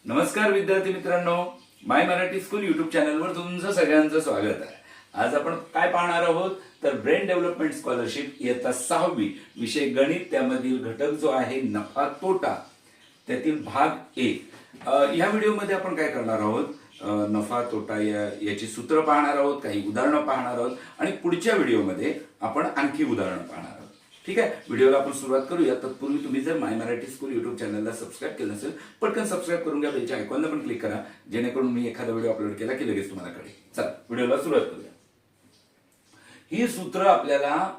नमस्कार विद्यार्थी मित्रांनो, माय मराठी स्कूल युट्यूब चॅनलवर तुमचं सगळ्यांचं स्वागत आहे। आज आपण काय पाहणार आहोत तर ब्रेन डेव्हलपमेंट स्कॉलरशिप इयत्ता 6वी विषय गणित, त्यामधील घटक जो आहे नफा तोटा, त्यातील भाग 1। या व्हिडिओमध्ये आपण काय करणार आहोत, नफा तोटा याची सूत्र पाहणार आहोत, काही उदाहरणं पाहणार आहोत आणि पुढच्या व्हिडिओमध्ये आपण आणखी उदाहरणं पाहणार आहोत। ठीक आहे, व्हिडिओला आपण सुरुवात करूया। तत्पूर्वी तुम्ही जर माय मराठी स्कूल युट्यूब चॅनलला सबस्क्राईब केलं नसेल, पटकन सबस्क्राईब करून घ्या, बेलच्या आयकॉनला पण क्लिक करा, जेणेकरून मी एखादा व्हिडिओ अपलोड केला की लगेच तुम्हाला कळेल। चला व्हिडिओला सुरुवात करूया। ही सूत्र आपल्याला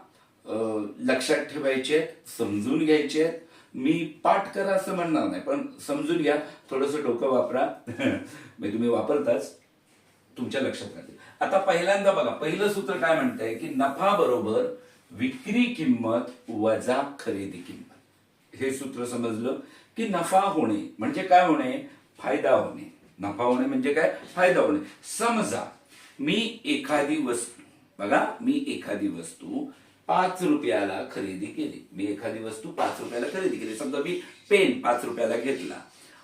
लक्षात ठेवायची आहेत, समजून घ्यायची आहेत। मी पाठ करा असं म्हणणार नाही, पण समजून घ्या, थोडंसं डोकं वापरा। म्हणजे तुम्ही वापरताच तुमच्या लक्षात राहतील। आता पहिल्यांदा बघा, पहिलं सूत्र काय म्हणतंय की नफा बरोबर विक्री किंमत वजा खरेदी किंमत। हे सूत्र समजलं की नफा होणे म्हणजे काय होणे, फायदा होणे। नफा होणे म्हणजे काय, फायदा होणे। समजा मी एखादी वस्तू, बघा मी एखादी वस्तू 5 रुपयाला खरेदी केली। मी एखादी वस्तू 5 रुपयाला खरेदी केली। समजा मी पेन 5 रुपयाला घेतला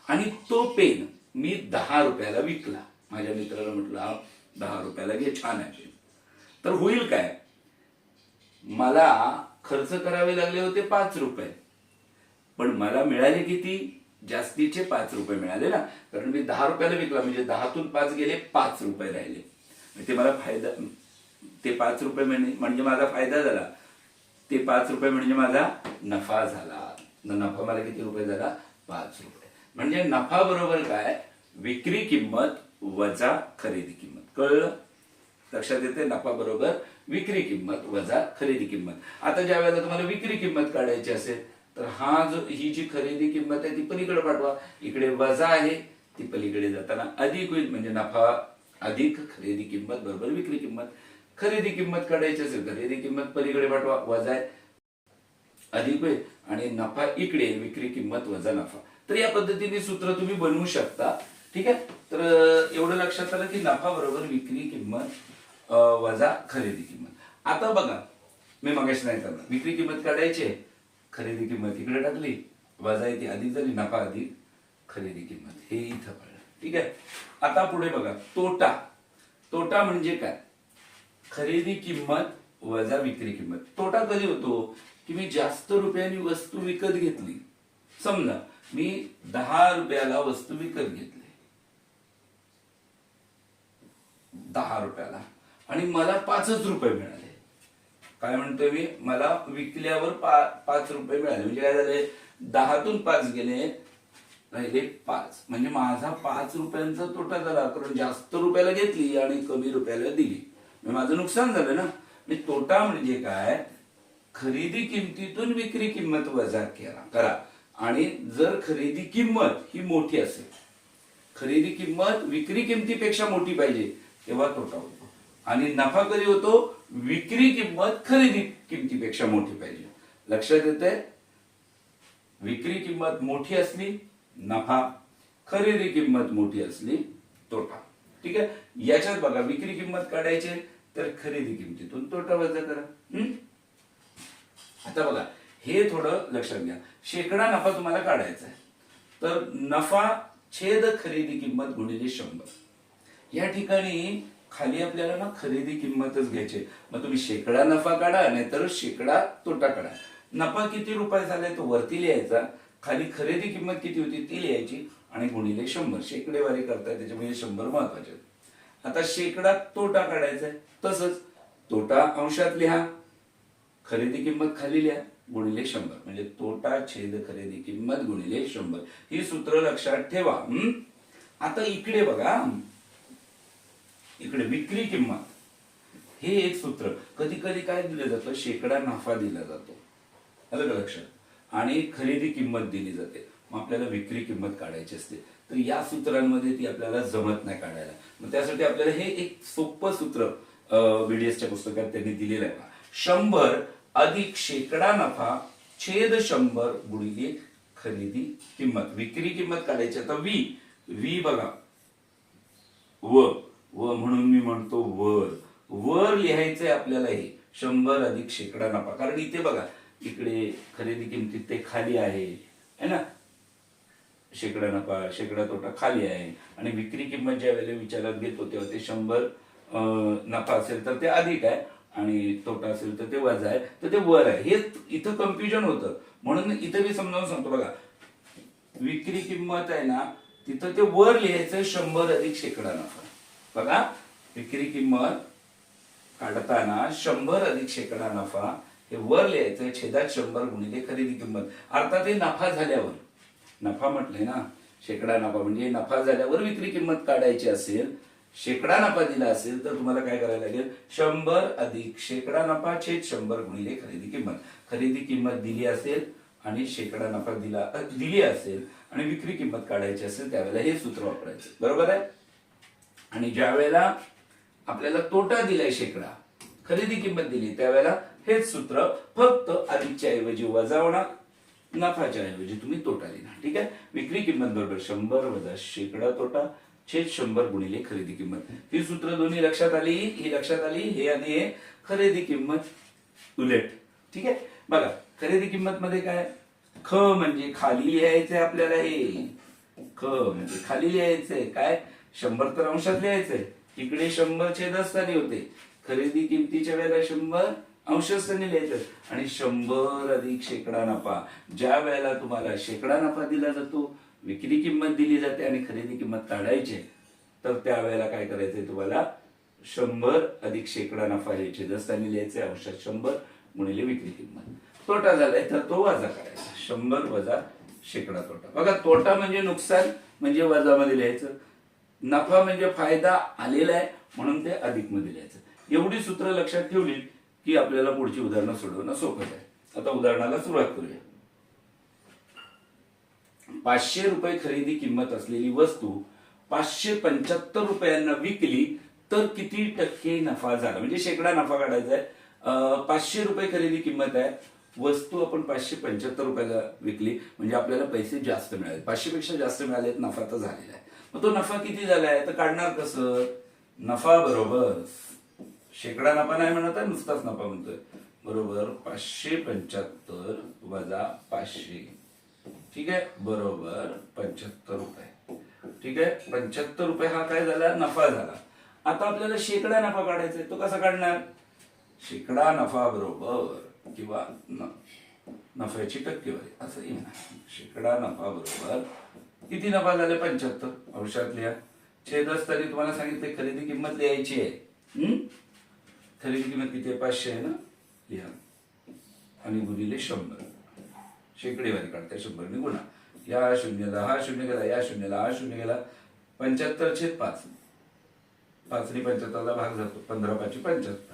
आणि तो पेन मी 10 रुपयाला विकला। माझ्या मित्राला म्हटलं 10 रुपयाला घे, छान आहे पेन। तर होईल काय, मला खर्च करावे लागले होते 5 रुपये, पण मला मिळाले किती, जास्तीचे 5 रुपये मिळाले ना, कारण मी 10 रुपयाला विकला म्हणजे 10तून 5 गेले, 5 रुपये राहिले। ते मला फायदा, ते 5 रुपये म्हणजे माझा फायदा झाला, ते 5 रुपये म्हणजे माझा नफा झाला। नफा मला किती रुपये झाला, 5 रुपये। म्हणजे नफा बरोबर काय, विक्री किंमत वजा खरेदी किंमत। कळलं, लक्षात येते, नफा बरोबर विक्री किंमत वजा खरेदी किंमत। आता ज्या वेळेला तुम्हाला विक्री किंमत काढायची असेल तर ही जी खरेदी किंमत आहे ती पलीकडे पाठवा, इकडे वजा आहे, ती पलीकडे जाताना अधिक होईल। म्हणजे नफा अधिक खरेदी किंमत बरोबर विक्री किंमत। खरेदी किंमत काढायची असेल, खरेदी किंमत पलीकडे पाठवा, वजा आहे, अधिक होईल, आणि नफा इकडे, विक्री किंमत वजा नफा। तर या पद्धतीने सूत्र तुम्ही बनवू शकता। ठीक आहे, तर एवढं लक्षात आलं की नफा बरोबर विक्री किंमत वजा खरेदी किंमत। आता बघा, मी मगाशी नाही करणार, विक्री किंमत काढायची, खरेदी किंमत इकडे टाकली, वजा येते, अधिक झाली, नफा अधिक खरेदी किंमत, हे इथं पडलं। ठीक आहे, आता पुढे बघा, तोटा। तोटा म्हणजे काय, खरेदी किंमत वजा विक्री किंमत। तोटा कधी होतो की मी जास्त रुपयांनी वस्तू विकत घेतली। समजा मी 10 रुपयाला वस्तू विकत घेतली, 10 रुपयाला, आणि मला 5च रुपये मिळाले। काय म्हणतोय मी, मला विकल्यावर 5 रुपये मिळाले, म्हणजे काय झाले, 10तून 5 गेले, राहिले 5, म्हणजे माझा 5 रुपयांचा तोटा झाला, कारण जास्त रुपयाला घेतली आणि कमी रुपयाला दिली, माझं नुकसान झालं ना। तोटा म्हणजे काय, खरेदी किमतीतून विक्री किंमत वजा करा, आणि जर खरेदी किंमत ही मोठी असेल, खरेदी किंमत विक्री किमतीपेक्षा मोठी पाहिजे, तेव्हा तोटा होतो। आणि नफा कधी होतो, विक्री किंमत खरेदी किमतीपेक्षा मोठी पाहिजे। लक्षात येतंय, विक्री किंमत मोठी असली नफा, खरेदी किंमत मोठी असली तोटा। ठीक आहे, याच्यात बघा, विक्री किंमत काढायची तर खरेदी किमतीतून तोटा वजा करा। आता बघा, हे थोडं लक्षात घ्या, शेकडा नफा तुम्हाला काढायचा आहे, तर नफा छेद खरेदी किंमत गुणिले 100। या ठिकाणी खाली आपल्याला ना खरेदी किंमतच घ्यायची, मग तुम्ही शेकडा नफा काढा, नाहीतर शेकडा तोटा काढा। नफा किती रुपये झाले तो वरती लिहायचा, खाली खरेदी किंमत किती होती ती लिहायची, आणि गुणिले 100, शेकडेवारी करताय त्याच्यामुळे 100 महत्वाचे। आता शेकडा तोटा काढायचा आहे, तसंच तोटा अंशात लिहा, खरेदी किंमत खाली लिहा, गुणिले 100, म्हणजे तोटा छेद खरेदी किंमत गुणिले 100। ही सूत्र लक्षात ठेवा। आता इकडे बघा, इकडे विक्री किंमत, हे एक सूत्र, कधी कधी काय दिलं जातं, शेकडा नफा दिला जातो, आलं का लक्षात, आणि खरेदी किंमत दिली जाते, मग आपल्याला विक्री किंमत काढायची असते। तर या सूत्रांमध्ये ती आपल्याला जमत नाही काढायला, मग त्यासाठी आपल्याला हे एक सोपं सूत्र बीडीएसच्या पुस्तकात त्यांनी दिलेलं आहे। 100 अधिक शेकडा नफा छेद 100 गुणिले खरेदी किंमत। विक्री किंमत काढायची, आता वी बघा, व म्हणून मी म्हणतो वर लिहायचंय आपल्याला, हे 100 अधिक शेकडा नफा, कारण इथे बघा, इकडे खरेदी किमतीत ते खाली आहे ना, शेकडा नफा शेकडा तोटा खाली आहे आणि विक्री किंमत ज्या वेळेला विचारात घेतो तेव्हा ते 100 नफा असेल तर ते अधिक आहे आणि तोटा असेल तर ते वजा आहे, तर ते वर आहे. हे इथं कन्फ्युजन होतं, म्हणून इथं मी समजावून सांगतो. बघा, विक्री किंमत आहे ना, तिथं ते वर लिहायचं 100 अधिक शेकडा नफा. बघा, विक्री किंमत काढताना 100 अधिक शेकडा नफा हे वर लिहायचं, छेदात 100 गुणिले खरेदी किंमत. अर्थात हे नफा झाल्यावर, नफा म्हटलंय ना, शेकडा नफा म्हणजे नफा झाल्यावर विक्री किंमत काढायची असेल, शेकडा नफा दिला असेल तर तुम्हाला काय करायला लागेल, 100 अधिक शेकडा नफा छेद 100 गुणिले खरेदी किंमत. खरेदी किंमत दिली असेल आणि शेकडा नफा दिली असेल आणि विक्री किंमत काढायची असेल त्यावेळेला हे सूत्र वापरायचं, बरोबर आहे. आणि ज्या वेळेला आपल्याला तोटा दिलाय शेकडा, खरेदी किंमत दिली, त्यावेळेला हेच सूत्र, फक्त अधिकच्या ऐवजी वजा होणार, नफाच्या ऐवजी तुम्ही तोटा लिहिणार. ठीक आहे. विक्री किंमत बरोबर 100 वजा शेकडा तोटा छेद 100 गुणिले खरेदी किंमत. ही सूत्र दोन्ही लक्षात आली, ही लक्षात आली, हे आणि हे. खरेदी किंमत उलट. ठीक आहे. बघा, खरेदी किंमत मध्ये काय, ख म्हणजे खाली लिहायचंय आपल्याला, हे ख म्हणजे खाली लिहायचंय काय, 100 तर अंशात लिहायचंय, इकडे 100 छेदस्थानी होते. खरेदी किमतीच्या वेळेला 100 अंशस्थानी लिहायचं आणि 100 अधिक शेकडा नफा. ज्या वेळेला तुम्हाला शेकडा नफा दिला जातो, विक्री किंमत दिली जाते आणि खरेदी किंमत काढायची, तर त्यावेळेला काय करायचंय तुम्हाला, 100 अधिक शेकडा नफा हे छेदस्थानी लिहायचे, अंशात 100 गुणिले विक्री किंमत. तोटा झालाय तर तो वजा करायचा, 100 वजा शेकडा तोटा. बघा, तोटा म्हणजे नुकसान म्हणजे वजामध्ये लिहायचं, नफा म्हणजे फायदा आलेला आहे म्हणून ते अधिक मध्ये लिहायचं. एवढी सूत्र लक्षात ठेवली की आपल्याला पुढची उदाहरणं सोडवणं सोपं आहे. आता उदाहरणाला सुरुवात करूया. 500 रुपये खरेदी किंमत असलेली वस्तू 575 रुपयांना विकली तर किती टक्के नफा झाला, म्हणजे शेकडा नफा काढायचा आहे. 500 रुपये खरेदी किंमत आहे, वस्तू आपण 575 रुपयाला विकली म्हणजे आपल्याला पैसे जास्त मिळाले, 500 पेक्षा जास्त मिळाले, नफा तर झालेला आहे. मग तो नफा किती झालाय तर काढणार कसं, नफा बरोबर शेकडा नफा नाही म्हणत आहे, नुसताच नफा म्हणतोय, बरोबर 575 वजा 500. ठीक आहे, बरोबर 75 रुपये. ठीक आहे, 75 रुपये हा काय झाला, नफा झाला. आता आपल्याला शेकडा नफा काढायचा आहे, तो कसा काढणार, शेकडा नफा बरोबर किंवा नफ्याची टक्केवारी असं येणार. शेकडा नफा बरोबर किती नफा झाले, 75 अंशात लिहा, छेदस्थानी तुम्हाला सांगितले खरेदी किंमत लिहायची आहे. खरेदी किंमत किती आहे, 500 आहे ना, लिहा आणि गुणिले 100, शेकडेवारी काढताय, 100 ने गुणा. या शून्याला हा शून्य गेला, या शून्याला हा शून्य गेला, 75 छेद 5, 5 ने 75ला भाग जातो, 15 5 75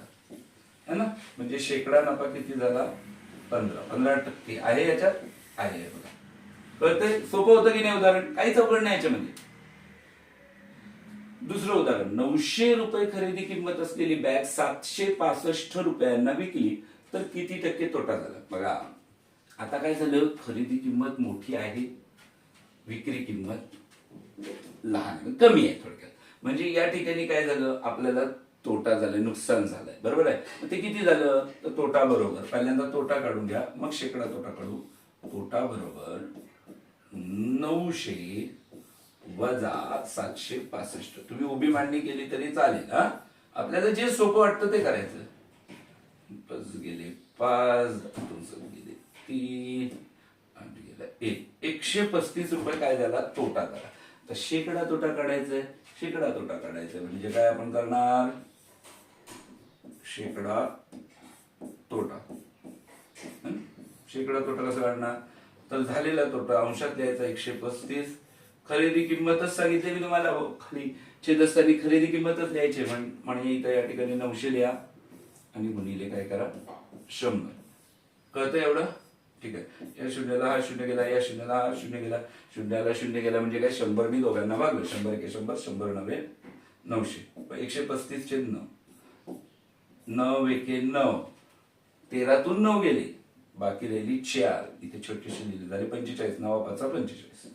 है ना, म्हणजे शेकडा नफा किती झाला, 15% आहे, याच्यात आहे. बघा, कळतंय, सोपं होतं की नाही उदाहरण, काहीच अवघड नाही याच्यामध्ये. दुसरं उदाहरण, 900 रुपये खरेदी किंमत असलेली बॅग 765 रुपयांना विकली तर किती टक्के तोटा झाला. बघा, आता काय झालं, खरेदी किंमत मोठी आहे, विक्री किंमत लहान कमी आहे, थोडक्यात म्हणजे या ठिकाणी काय झालं, आपल्याला तोटा झालाय, नुकसान झालंय, बरोबर आहे. ते किती झालं तर तोटा बरोबर, पहिल्यांदा तोटा काढून घ्या मग शेकडा तोटा काढू. तोटा बरोबर 900 वजा 765. तुम्ही उभी मांडणी केली तरी चालेल, हा, आपल्याला जे सोपं वाटतं ते करायचं. 5 गेले 5, 2 गेले 3, 8 गेला 1, 135 रुपये काय झाला, तोटा झाला. तर शेकडा तोटा काढायचंय, शेकडा तोटा काढायचंय म्हणजे काय आपण करणार, शेकडा तोटा. शेकडा तोटा कसं काढणार, तर झालेला तोटा अंशात लिहायचा 135. खरेदी किंमतच सांगितली मी तुम्हाला, खाली छेदस्थानी खरेदी किंमतच लिहायची, म्हणजे इथं या ठिकाणी 900 लिहा आणि गुणिले काय करा 100. कळतं एवढं, ठीक आहे. या शून्याला हा शून्य गेला, या शून्याला हा शून्य गेला, शून्याला शून्य गेला म्हणजे काय, 100 ने दोघांना भागलं, 100 1 100, 100 9 900, 135 छेद 9, 9 1 9, 13तून 9 गेले, बाकी राहिली 4, इथे छोटीशी लिहिली झाली 45, 9 5 45,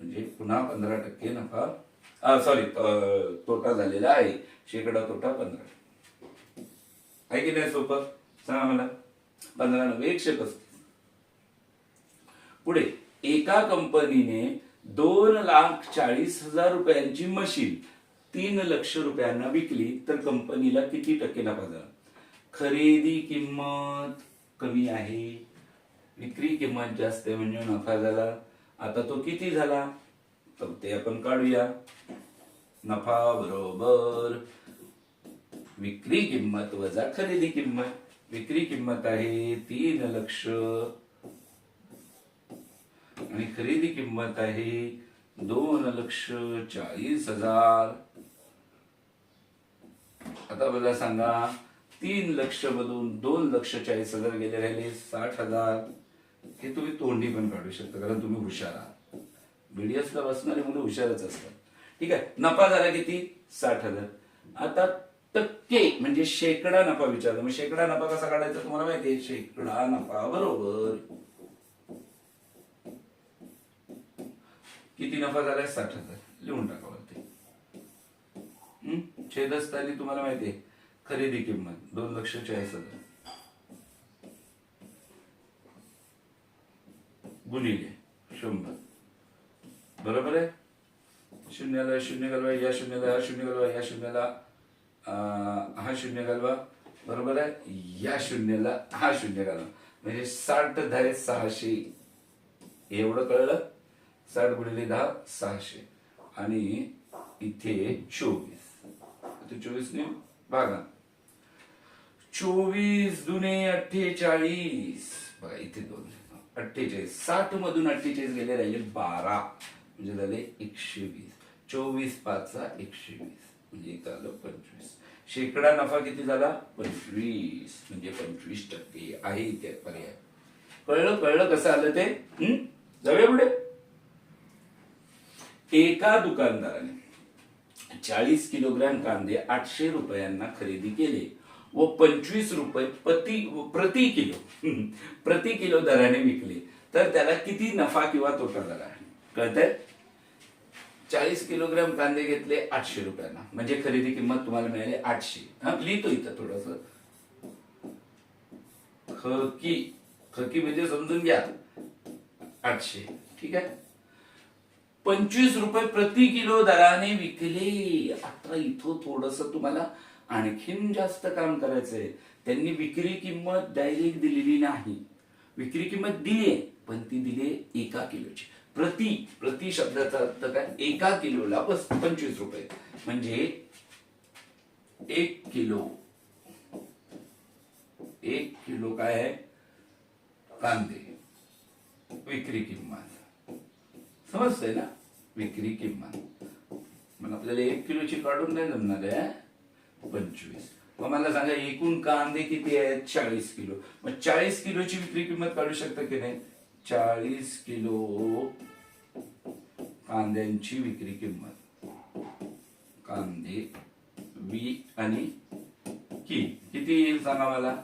म्हणजे पुन्हा 15% नफा, सॉरी तोटा झालेला आहे, शेकडा तोटा 15 आहे की नाही. सोपं सांगा मला, 15 9 135. पुढे एका कंपनीने 2,40,000 रुपयांची मशीन 3 लाख रुपयांना विकली तर कंपनीला किती टक्के नफा झाला? खरेदी किंमत कमी आहे, विक्री किंमत जास्त आहे म्हणजे नफा झाला. आता तो किती झाला तर ते आपण काढूया. नफा बरोबर विक्री किंमत वजा खरेदी किंमत. विक्री किंमत आहे 3 लाख आणि खरेदी किंमत आहे 2,40,000. आता मला सांगा 3 लाख मधून 2,40,000 गेले, राहिले 60,000. हे तुम्ही तोंडी पण काढू शकता कारण तुम्ही हुशार आहात. BDS ला बसणारे मुलं हुशारच असतात. ठीक आहे, नफा झाला किती? 60,000. आता टक्के म्हणजे शेकडा नफा विचारला. मग शेकडा नफा कसा काढायचा तुम्हाला माहिती आहे? शेकडा नफा बरोबर किती नफा झालाय? 60,000. लिहून टाका वरती. छेदस्थानी तुम्हाला माहिती आहे खरेदी किंमत 2,40,000 गुणिले 100. बरोबर आहे. शून्याला शून्य घालवा, या शून्याला हा शून्य घालवा, या शून्याला हा शून्य घालवा. बरोबर आहे. या शून्याला हा शून्य घालवा म्हणजे 60 10 600. एवढं कळलं? 60 गुणिले 10 600 आणि इथे 24. 24 ने भागा. 24 दुने 48. बघा इथे 2 48. 60 मधून 48 गेले, राहिले 12 म्हणजे झाले 120. 24 5 120 म्हणजे इथं आलं 25. शेकडा नफा किती झाला? 25 म्हणजे 25% आहे इथे पर्याय. कळलं? कळलं कसं आलं ते? जाऊया पुढे. एका दुकानदाराने 40 किलोग्रॅम कांदे 800 रुपयांना खरेदी केले व 25 रुपये प्रति किलो दराने विकले तर त्याला किती नफा किंवा तोटा झाला? कळतंय? 40 किलोग्रॅम कांदे घेतले 800 रुपयांना म्हणजे खरेदी किंमत तुम्हाला मिळाली 800. लिहितो इथं थोडस. खकी म्हणजे समजून घ्या 800. ठीक आहे. 25 रुपये प्रति किलो दराने विकले. आता इथं थोडस तुम्हाला आणखीन जास्त काम करायचंय. त्यांनी विक्री किंमत डायरेक्ट दिलेली नाही. विक्री किंमत दिली पण ती दिली 1 किलोची. प्रति शब्दाचा अर्थ काय? 1 किलोला बस 25 रुपये म्हणजे 1 किलो काय आहे? कांदे. विक्री किंमत समजतंय ना? विक्री किंमत मग आपल्याला 1 किलोची काढून नाही जमणार आहे. 25. मग मला सांगा एकूण कांदे किती आहेत? 40 किलो. मग 40 किलोची विक्री किंमत काढू शकता की नाही? 40 किलो कांद्यांची विक्री किंमत. कांदे आणि किती येईल सांगा मला?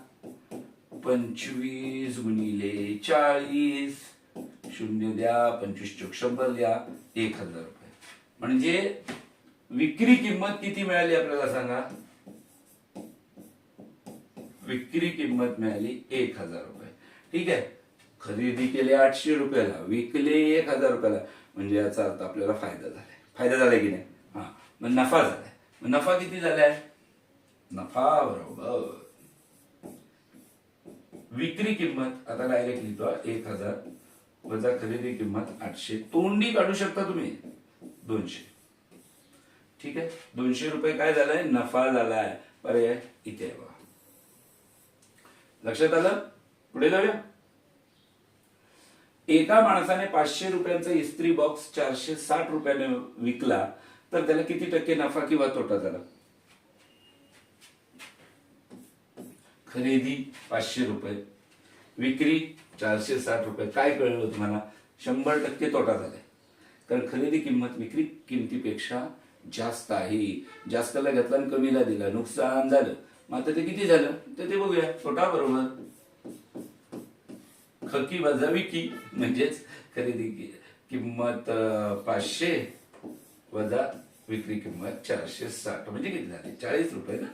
25 गुणिले 40. शून्य द्या. 25 चोक 100 द्या. 1,000 रुपये म्हणजे विक्री किंमत किती मिळाली आपल्याला सांगा? विक्री किंमत मिळाली 1,000 रुपये. ठीक आहे. खरेदी केले 800 रुपयाला, विकले 1,000 रुपयाला म्हणजे याचा अर्थ आपल्याला फायदा झालाय. फायदा झालाय की नाही? हा. मग नफा झालाय. मग नफा किती झालाय? नफा बरोबर विक्री किंमत. आता डायरेक्ट लिहितो 1,000 वजा खरेदी किंमत 800. तोंडी काढू शकता तुम्ही 200. ठीक आहे. 200 रुपये काय झालाय? नफा झालाय. पर्याय इथे आहे बघा. लक्षात आलं? पुढे जाऊया. एका माणसाने 500 रुपयांचा इस्त्री बॉक्स 460 रुपयाने विकला तर त्याला किती टक्के नफा किंवा तोटा झाला? खरेदी 500 रुपये, विक्री 460 रुपये. काय कळलं तुम्हाला? 100% तोटा झालाय. कारण खरेदी किंमत विक्री किमतीपेक्षा जास्त आहे. जास्तला घेतला आणि कमीला दिला, नुकसान झालं. मग आता ते किती झालं तर ते बघूया. तोटा बरोबर खकी वजा विकी म्हणजेच खरेदी किंमत 500 वजा विक्री किंमत 460 म्हणजे किती झाले? 40 रुपये ना.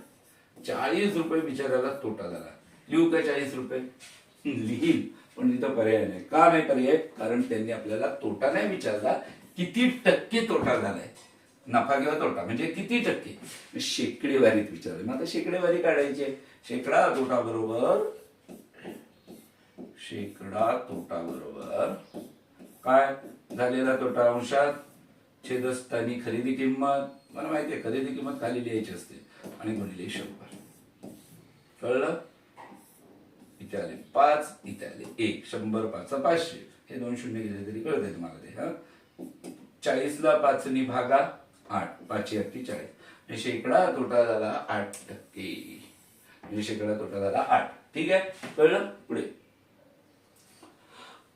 40 रुपये बिचाराला तोटा झाला. लिहू का 40 रुपये? लिहील पण इथं पर्याय नाही. का नाही पर्याय? कारण त्यांनी आपल्याला तोटा नाही विचारला, किती टक्के तोटा झालाय, नफा किंवा तोटा म्हणजे किती टक्के, शेकडेवारीत विचारलं. मग आता शेकडेवारी काढायची. शेकडा तोटा बरोबर काय झालेला तोटा अंशात छेदस्थानी खरेदी किंमत. मला माहितीये खरेदी किंमत खाली लिहायची असते आणि गुणिले 100. कळलं? इथे आले 5, इथे आले 1. 100 5 500. हे 2 शून्य गेले तरी कळतंय तुम्हाला ते. हा 40 ला 5 ने भागा 8. 5 × 40. शेकडा तोटा झाला 8%. म्हणजे शेकडा तोटा झाला 8. ठीक आहे, कळलं? पुढे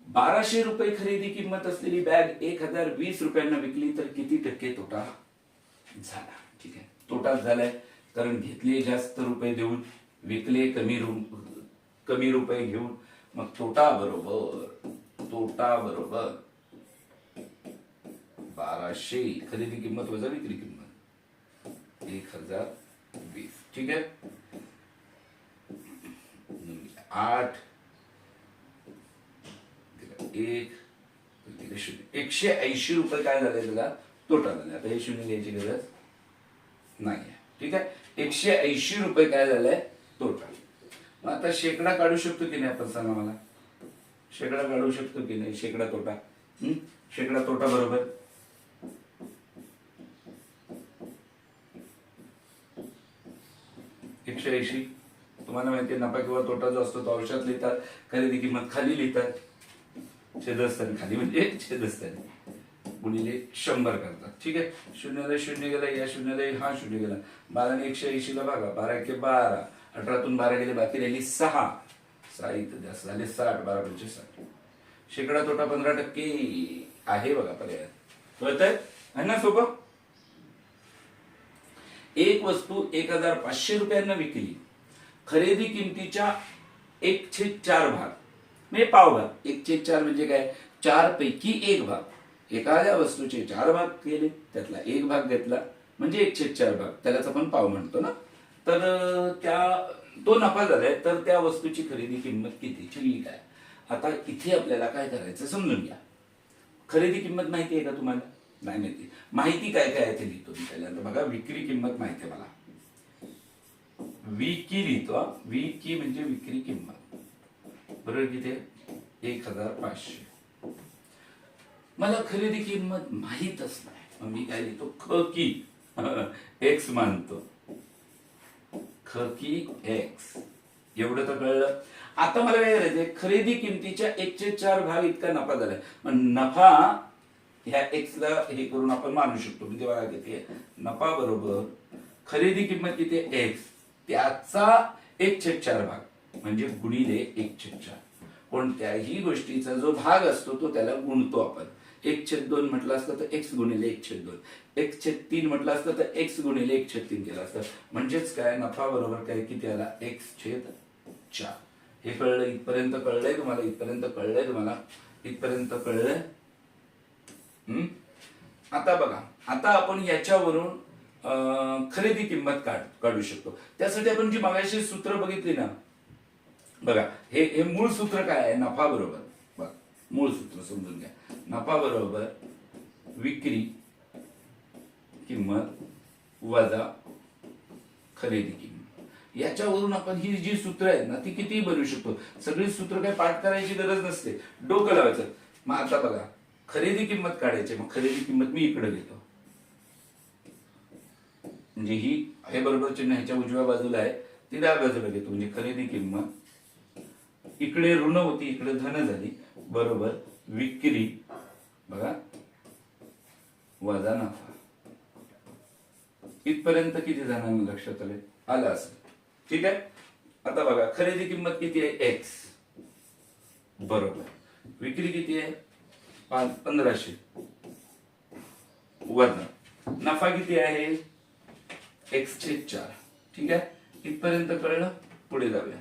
1200 रुपये खरेदी किंमत असलेली बॅग 1020 रुपयांना विकली तर किती टक्के तोटा झाला? ठीक आहे, तोटाच झालाय कारण घेतले जास्त रुपये देऊन, विकले कमी रुपये घेऊन. मग तोटा बरोबर 1200 खरेदी किंमत वजा विक्री किंमत 1020. ठीक आहे, 8 1 180 रुपये काय झाले त्याला तोटा झाला. आता हे शून्य घ्यायची गरज नाहीये. ठीक आहे, 180 रुपये काय झालंय तोटा. मग आता शेकडा काढू शकतो की नाही आपण? सांगा मला, शेकडा काढू शकतो की नाही? शेकडा तोटा, शेकडा तोटा बरोबर 180. तुम्हाला माहितीये नफा किंवा तोटा जो असतो तो अंशात लिहितात, खरेदी किंमत खाली लिहितात, छेदस्थानी खाली म्हणजे छेदस्थानी गुणिले 100 करतात. ठीक आहे, शून्याला शून्य गेला, या शून्याला हा शून्य गेला. 12 ने 180 ला भागा, 12 × 12. 18तून 12 गेले, बाकी राहिली 6. 6 इथं जास्त झाले 60. 12 × 60. शेकडा तोटा 15% आहे बघा पर्याय. कळतंय आहे ना? सोपं. एक वस्तू 1500 रुपयांना विकली, खरेदी किमतीच्या 1/4 भाग म्हणजे पावभाग. 1/4 म्हणजे काय? 4 पैकी 1 भाग. एखाद्या वस्तूचे 4 भाग केले, त्यातला 1 भाग घेतला म्हणजे 1/4 भाग, त्यालाच आपण पाव म्हणतो ना. तर तो नफा झालाय. तर त्या वस्तूची खरेदी किंमत किती? ठीक आहे, आता इथे आपल्याला काय करायचं समजून घ्या. खरेदी किंमत माहिती आहे का तुम्हाला? नाही माहिती. माहिती काय काय आहे ते लिहितो मी पहिल्यांदा. बघा, विक्री किंमत माहिती आहे मला. विकी लिहितो. विकी म्हणजे विक्री किंमत बरोबर. किती? 1500. मला खरेदी किंमत माहीतच नाही, मग मी काय लिहितो? ख की एक्स मानतो. ख की एक्स. एवढं तर कळलं. आता मला काय करायचंय? खरेदी किमतीच्या 1/4 भाग इतका नफा झालाय. मग नफा ह्या एक्स ला हे करून आपण मानू शकतो. म्हणजे बघा किती आहे नफा बरोबर खरेदी किंमत किती आहे? एक्स, त्याचा 1/4 भाग म्हणजे गुणिले 1/4. कोणत्याही गोष्टीचा जो भाग असतो तो त्याला गुणतो आपण. 1/2 म्हटलं असतं तर एक्स गुणिले 1/2. 1/3 म्हटलं असतं तर एक्स गुणिले 1/3 केलं असतं. म्हणजेच काय? नफा बरोबर काय किती आला? x/4. हे कळलं? इथपर्यंत कळलंय तुम्हाला? इथपर्यंत कळलंय तुम्हाला? इथपर्यंत कळलंय? आता बघा, आता आपण याच्यावरून खरेदी किंमत काढू शकतो. त्यासाठी आपण जी मगाशी सूत्र बघितली ना, बघा हे मूळ सूत्र काय आहे? नफा बरोबर, बघा मूळ सूत्र समजून घ्या. नफा बरोबर विक्री किंमत वजा खरेदी किंमत. याच्यावरून आपण ही जी सूत्र आहेत ना ती किती बनवू शकतो. सगळी सूत्र काय पाठ करायची गरज नसते, डोकं लावायचं. मग आता बघा, खरेदी किंमत काढायची. मग खरेदी किंमत मी इकडे घेतो, म्हणजे ही हे बरोबर चिन्ह ह्याच्या उजव्या बाजूला आहे, ती डाव्या बाजूला घेतो. म्हणजे खरेदी किंमत इकडे ऋण होती, इकडे धन झाली, बरोबर विक्री बघा वजा नफा. इथपर्यंत किती जणांना लक्षात आलं असेल? ठीक आहे. आता बघा, खरेदी किंमत किती आहे? एक्स बरोबर. विक्री किती आहे? 1500 वजा नफा किती आहे? x/4. ठीक आहे, इथपर्यंत कळलं? पुढे जाऊया.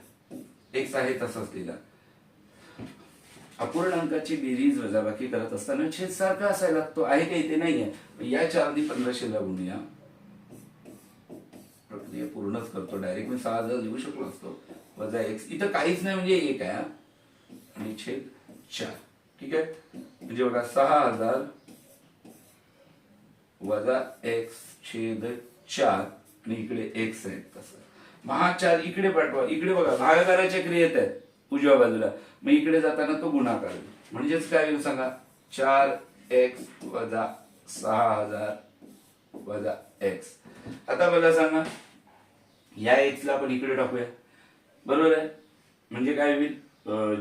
एक्स आहे तसाच लिहिला. अपूर्णांकाची बेरीज वजाबाकी करत असताना छेद सारखा असायला लागतो. आहे का इथे? नाहीये. या 4 ने 1500 ला गुणूया. प्रक्रिया पूर्णच करतो. डायरेक्ट मी 6000 लिहू शकलो असतो. वजा एक्स, इथं काहीच नाही म्हणजे 1 आहे. आणि छेद 4. ठीक आहे, म्हणजे बघा 6000 वजा x छेद 4 आणि इकडे x आहे. तसं मग हा 4 इकडे पाठवा. इकडे बघा भागाकाराच्या क्रियेत आहेत उजव्या बाजूला, मग इकडे जाताना तो गुणाकार होईल. म्हणजेच काय होईल सांगा, 4x वजा 6000 वजा x. आता मला सांगा या x ला आपण इकडे टाकूया, बरोबर आहे. म्हणजे काय होईल,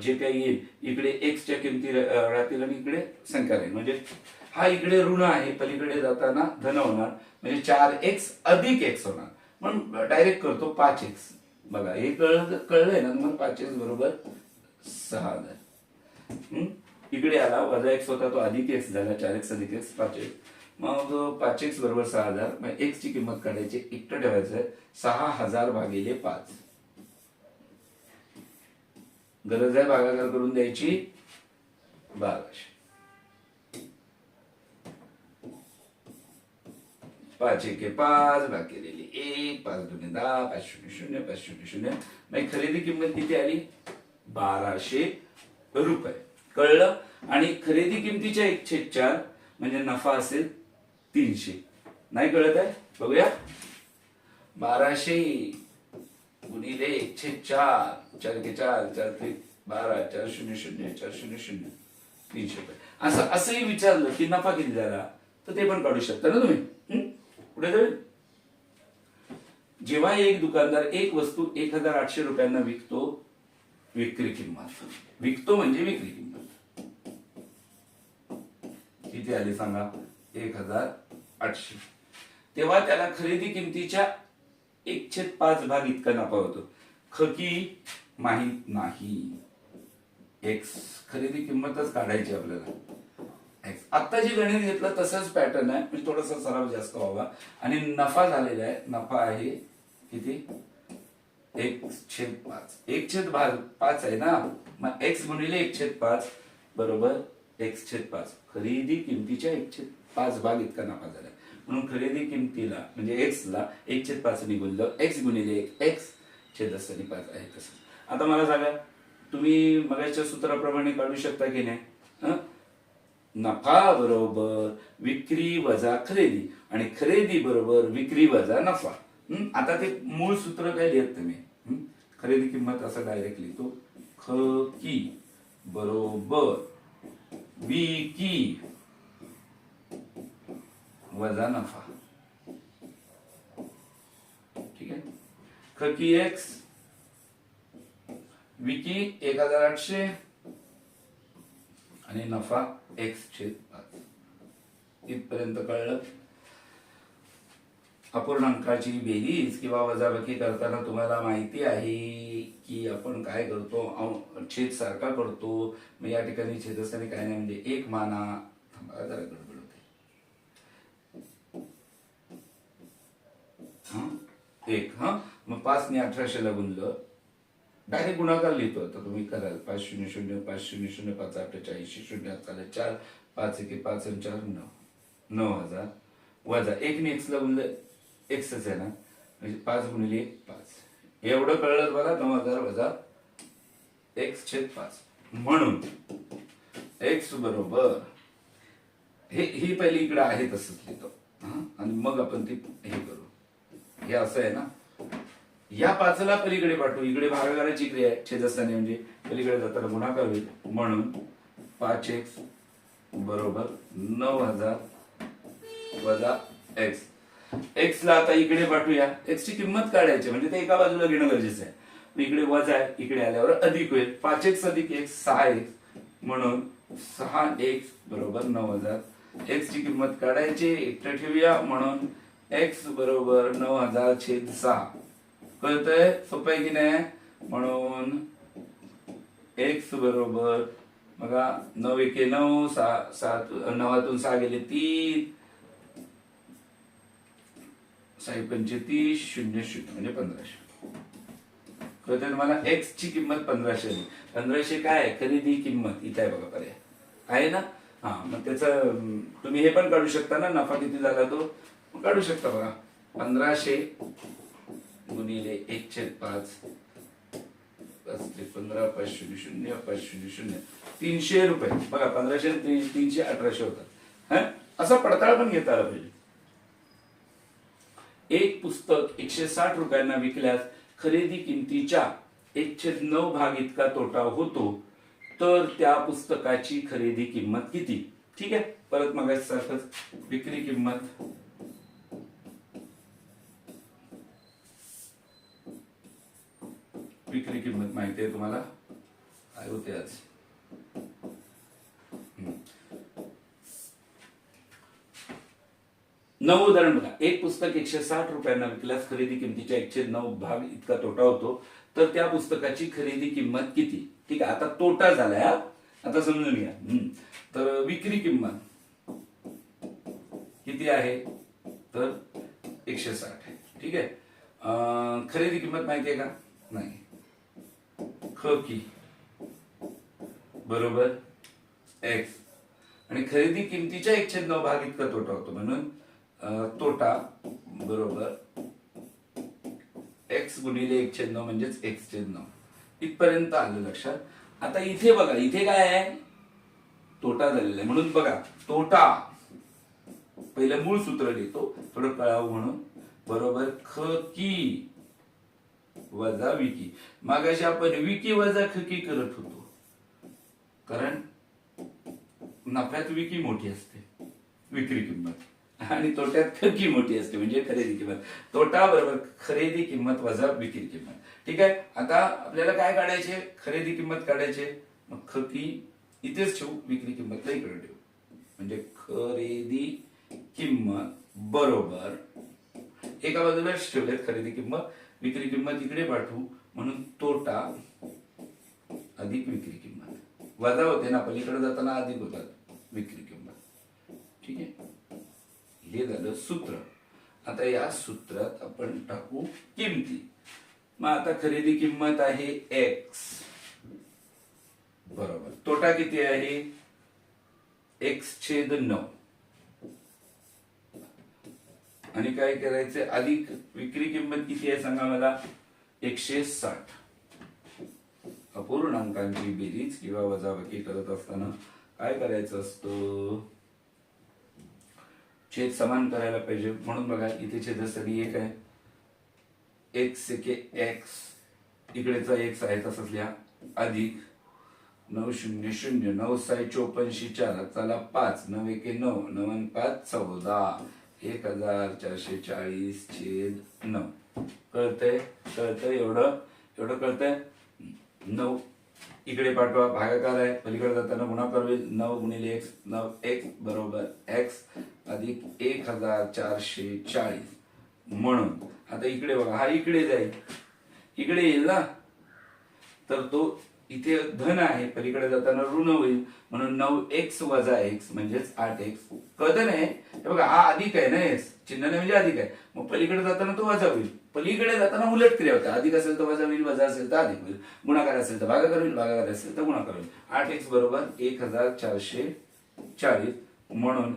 जे काही येईल इकडे x च्या किमती राहतील आणि इकडे संख्या राहील. म्हणजे हा इकडे ऋण आहे, पलीकडे जाताना धन होणार, म्हणजे 4x अधिक x होणार. म्हणून डायरेक्ट करतो 5x. बघा हे कळलंय ना मग 5x बरोबर 6000. इकडे आला वजा x होता तो अधिक x झाला, 4x अधिक x 5x. मग 5x बरोबर 6000. मग x ची किंमत काढायची, एकटं ठेवायचं आहे 6000 भागिले 5. गरज आहे भागाकार करून द्यायची 1200. 5 1 5 भाग केलेली 1, 5 2 10, 5 0 0, 5 0 0. मग खरेदी किंमत किती आली, 1200 रुपये. कळलं. आणि खरेदी किमतीच्या 1/4 म्हणजे नफा असेल 300. नाही कळत आहे, बघूया. 1200 गुणिले 1/4, 4 1 4, 4 3 12, 4 0 0, 4 0 0, 300 रुपये. असंही विचारलं की नफा किती झाला तर ते पण काढू शकता ना तुम्ही. पुढे जाईल. जेव्हा एक दुकानदार एक वस्तू 1800 रुपयांना विकतो, विक्री किंमत विकतो म्हणजे विक्री किंमत किती आली सांगा, 1800. तेव्हा त्याला खरेदी किमतीच्या 1/5 भाग इतका नफा होतो. की माहित नाही, एक्स खरेदी किंमतच काढायची आपल्याला. आता जे गणित घेतलं तसंच पॅटर्न आहे, म्हणजे थोडासा सराव जास्त व्हावा. आणि नफा झालेला आहे, नफा आहे किती, 1/5. 1/5 आहे ना, मग x गुणिले 1/5 बरोबर x/5. खरेदी किमतीच्या 1/5 भाग इतका नफा झाला. म्हणून खरेदी किमतीला म्हणजे x ला 1/5 निघून x गुणिले 1 x/5 आहे. तसं आता मला सांगा, तुम्ही मगाच्या सूत्राप्रमाणे काढू शकता की नाही. नफा बरोबर विक्री वजा खरेदी आणि खरेदी बरोबर विक्री वजा नफा. आता ते मूळ सूत्र काय लिहित तुम्ही, खरेदी किंमत असं डायरेक्ट लिहितो, ख की बरोबर विकी वजा नफा. ठीक आहे, ख की x, विकी 1800 आणि नफा x/5. इथपर्यंत कळलं. अपूर्णांकाची बेरीज किंवा वजाबाकी करताना तुम्हाला माहिती आहे की आपण काय करतो, छेद सारखा करतो. मग या ठिकाणी छेदस्थानी काय नाही म्हणजे 1 माना. जरा गडबड होते. 1 मग 5 ने 1800 ला गुणलं, डायरेक्ट गुणाकार लिहितो. आता तुम्ही कराल 5 0 0, 5 0 0, 5 8 40, 0 चालेल 4, 5 1 5 आणि 4 9, 9000 वजा 1 ने x ला गुणलं, x आहे ना, म्हणजे 5 गुणिले 5. एवढं कळलं मला, 9000 वजा x/5. म्हणून x बरोबर ही पहिली इकडे आहे तसंच लिहितो, आणि मग आपण ती हे करू. हे असं आहे ना, या 5 ला पलीकडे पाठवू, इकडे भागाकाराची क्रिया आहे छेदस्थानी, म्हणजे पलीकडे जाताना गुणाकार होईल. म्हणून 5x बरोबर 9000 वजा x. x ला आता इकडे पाठवूया, x ची किंमत काढायची म्हणजे ते एका बाजूला घेणं गरजेचं आहे. इकडे वजा आहे, इकडे आल्यावर अधिक होईल. 5x अधिक x 6x, म्हणून 6x बरोबर 9000. x ची किंमत काढायची, एकटं ठेवूया. म्हणून x बरोबर 9000/6. कळतंय, सोपं आहे की नाही. म्हणून x बरोबर बघा 9 1 9, 7 9 6 गेले 3, 6 पंचे 30, 0 0 म्हणजे 1500. कळतंय तुम्हाला. x ची किंमत 1500 आली. 1500 काय आहे, खरेदी किंमत इथे आहे बघा, पर्याय आहे ना. मग त्याचं तुम्ही हे पण काढू शकता ना, नफा किती झाला तो काढू शकता बघा. 1500 गुणिले 1/5 15 5 0 0 5 0 0 300 रुपये बघा. 1500 300 1800 होतात. असा पडताळ पण घेता आला पाहिजे. एक पुस्तक 160 रुपयांना विकल्यास खरेदी किमतीच्या 1/9 भाग इतका तोटा होतो, तर त्या पुस्तकाची खरेदी किंमत किती? ठीक आहे, परत मगासारखंच विक्री किंमत माहिती आहे तुम्हाला काय होते आज. नवं उदाहरण बघा. एक पुस्तक 160 रुपयांना विकल्यास खरेदी किमतीच्या 1/9 भाग इतका तोटा होतो, तर त्या पुस्तकाची खरेदी किंमत किती? ठीक आहे, आता तोटा झालाय. आता समजून घ्या. तर विक्री किंमत किती आहे? तर 160 आहे. ठीक आहे. खरेदी किंमत माहिती आहे का? नाही. की बरोबर एक्स आणि खरेदी किमतीच्या 1/9 भाग इतका तोटा होतो, म्हणून तोटा बरोबर एक्स गुणिले 1/9 म्हणजेच x/9. इथपर्यंत आलं लक्षात. आता इथे बघा, इथे काय आहे? तोटा झालेला आहे, म्हणून बघा तोटा पहिलं मूळ सूत्र लिहितो थोडं कळावं म्हणून. बरोबर की वजा विकी. मागाशी आपण विकी वजा खकी करत होतो, कारण नफ्यात विकी मोठी असते विक्री किंमत आणि तोट्यात खकी मोठी असते म्हणजे खरेदी किंमत. तोटा बरोबर खरेदी किंमत वजा विक्री किंमत. ठीक आहे. आता आपल्याला काय काढायचे? खरेदी किंमत काढायचे. मग खकी इथेच ठेवू, विक्री किंमत इकडे ठेवू, म्हणजे खरेदी किंमत बरोबर एका बाजूलाच ठेवले खरेदी किंमत, विक्री किंमत इकडे पाठवू, म्हणून तोटा अधिक विक्री किंमत. वजा होते ना, पलीकडे जाताना अधिक होतात विक्री किंमत. ठीक आहे, हे झालं सूत्र. आता या सूत्रात आपण टाकू किमती. मग आता खरेदी किंमत आहे एक्स बरोबर तोटा किती आहे? 1/9 आणि काय करायचं? अधिक विक्री किंमत किती आहे सांगा मला? 160. अपूर्णांकांची बेरीज किंवा वजाबाकी करत असताना काय करायचं असतं? छेद समान करायला पाहिजे, म्हणून बघा इथे छेदासाठी एक आहे. एक्स एके एक्स, इकडेचा एक्स आहे तसंच लिहा, अधिक 9 0 0 9 6 54 4 चला 5 9 1 9 9 5 14 1440/9. कळतंय? एवढं कळतंय? 9 इकडे पाठवा, भागाकार आहे, पलीकडे जाताना गुणाकार होईल. 9 गुणिले x 9x बरोबर x अधिक 1440. म्हणून आता इकडे बघा, हा इकडे जाईल, इकडे येईल ना, तर तो इथे धन आहे, पलीकडे जाताना ऋण होईल, म्हणून 9x वजा x म्हणजेच 8x. कळतं नाही? हे बघा, हा अधिक आहे ना, एस चिन्ह नाही म्हणजे अधिक आहे, मग पलीकडे जाताना तो वजा होईल, पलीकडे जाताना उलट क्रिया होते. अधिक असेल तर वजा होईल, वजा असेल तर अधिक होईल, गुणाकार असेल तर भागाकार होईल, भागाकार असेल तर गुणाकार होईल. 8x बरोबर 1440. म्हणून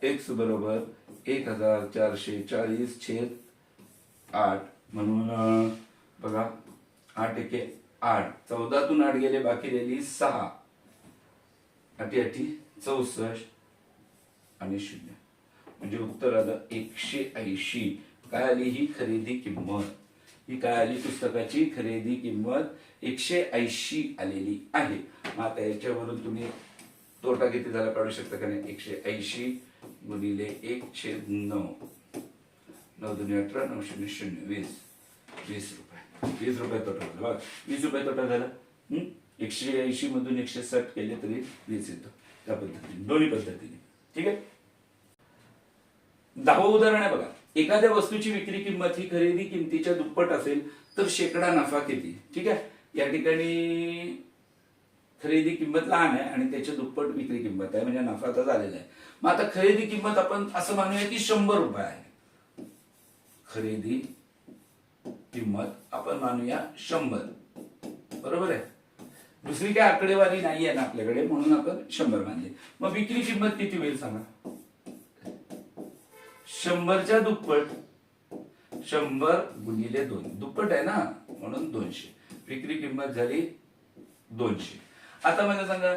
x बरोबर 1440/8. म्हणून बघा 8 एके 8, 14तून 8 गेले, बाकी राहिली 6, 8 8 64 आणि 0. म्हणजे उत्तर आलं 180. काय आली? ही खरेदी किंमत. ही काय आली? पुस्तकाची खरेदी किंमत 180 आलेली आहे. मग आता याच्यावरून तुम्ही तोटा किती झाला काढू शकता का नाही? 180 गुणिले 1/9. 9 2 18 9 0 0 20 रुपये. 20 रुपये तोटा झाला बघा. 20 रुपये तोटा झाला. 180 मधून 160 केले तरी 20 येतो. त्या पद्धतीने, दोन्ही पद्धतीने. ठीक आहे. 10वं उदाहरण आहे बघा. एखाद्या वस्तूची विक्री किंमत ही खरेदी किमतीच्या दुप्पट असेल तर शेकडा नफा किती? ठीक आहे. या ठिकाणी खरेदी किंमत लहान आहे आणि त्याच्या दुप्पट विक्री किंमत आहे, म्हणजे नफा तर झालेला आहे. मग आता खरेदी किंमत आपण असं मानूया की 100 रुपये आहे. खरेदी किंमत आपण मानूया 100. बरोबर आहे. दुसरी काय आकडेवारी नाही आहे ना आपल्याकडे, म्हणून आपण 100 मानले. मग विक्री किंमत किती होईल सांगा? 100च्या दुप्पट. 100 गुणिले 2, दुप्पट आहे ना म्हणून 200. विक्री किंमत झाली 200. आता मला सांगा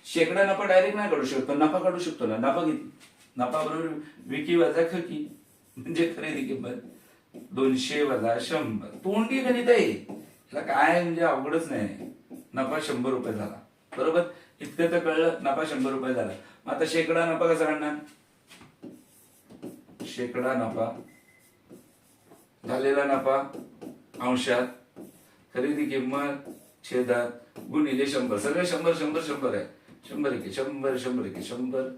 शेकडा नफा डायरेक्ट नाही काढू शकतो, नफा काढू शकतो ना. नफा किती? नफा बरोबर विकी वजा खकी म्हणजे खरेदी किंमत 200 वजा 100. तोंडी गणित आहे, त्याला काय म्हणजे अवघडच नाही. नफा 100 रुपये झाला, बरोबर. इतकं तर कळलं, नफा 100 रुपये झाला. मग आता शेकडा नफा कसा काढणार? शेकडा नफा झालेला नफा अंशात खरेदी किंमत छेदात गुणिले 100. सगळे 100 100 100 आहे. 100 एके 100 100 एके 100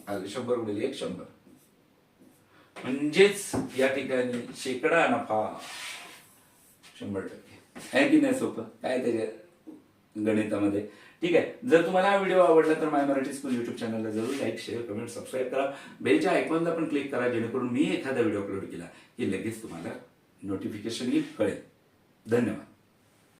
100 गुणिले 100. म्हणजेच या ठिकाणी शेकडा नफा 100% आहे की नाही? सोपं काय त्याच्या गणितामध्ये. ठीक आहे. जर तुम्हाला हा व्हिडिओ आवडला तर माय मराठी स्कूल युट्यूब चॅनलला जरूर लाईक शेअर कमेंट सबस्क्राईब करा. बेलच्या आयकॉनला पण क्लिक करा, जेणेकरून मी एखादा व्हिडिओ अपलोड केला की लगेच तुम्हाला नोटिफिकेशन येईल, कळेल. धन्यवाद.